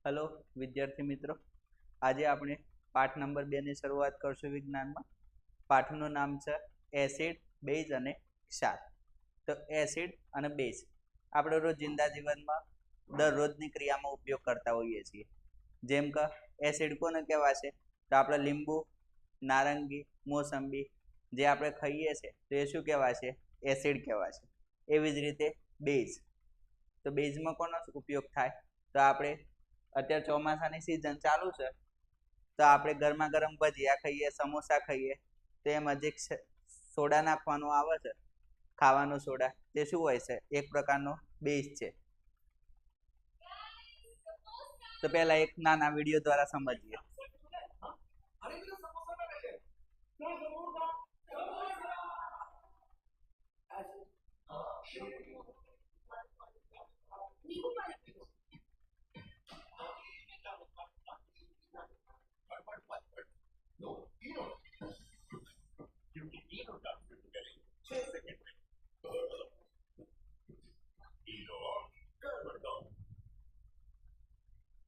Hello વિદ્યાર્થી મિત્રો, આજે આપણે પાઠ નંબર 2 ની શરૂઆત કરશું વિજ્ઞાનમાં. પાઠનું નામ છે એસિડ, બેઝ અને ક્ષાર. તો એસિડ અને બેઝ આપણે રોજિંદા જીવનમાં દરરોજની ક્રિયામાં ઉપયોગ કરતા હોઈએ છીએ. જેમ કે એસિડ કોને કહેવાશે? તો આપણે લીંબુ, નારંગી, મોસંબી જે આપણે ખાઈએ છીએ તો એ શું કહેવાશે? એસિડ કહેવાશે. એવી જ રીતે બેઝ, તો બેઝમાં કોનો ઉપયોગ થાય? તો આપણે અત્યારે ચોમાસાની સિઝન ચાલુ છે તો આપણે ગરમા ગરમ ભજીયા ખાઈએ, સમોસા ખાઈએ તો એમાં જે સોડા નાખવાનો આવે છે, ખાવાનો સોડા, તે શું હોય છે? એક પ્રકારનો બેઝ છે. તો પહેલા એક નાના વિડીયો દ્વારા સમજીએ.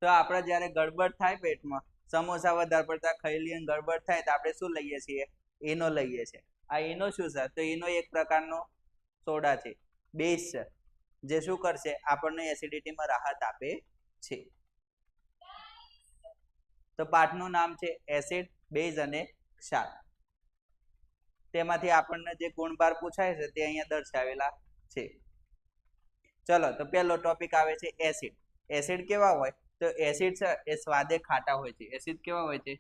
તો આપણે જ્યારે ગડબડ થાય પેટમાં, સમોસા વધારે પડતા ખાઈ લઈએ અને ગડબડ થાય તો આપણે શું લઈએ છીએ? ઈનો લઈએ છીએ. આ ઈનો શું છે? તો ઈનો એક પ્રકારનો સોડા છે, બેઝ છે, જે શું કરશે? આપણને એસિડિટીમાં રાહત આપે છે. તો પાઠનું નામ છે એસિડ, બેઝ અને ક્ષાર. તેમાંથી આપણને જે ગુણભાર પૂછાય છે તે અહીંયા દર્શાવેલા છે. ચલો, તો પહેલો ટોપિક આવે છે એસિડ. એસિડ કેવા હોય? તો એસિડ છે એ સ્વાદે ખાટા હોય છે. એસિડ કેવા હોય છે?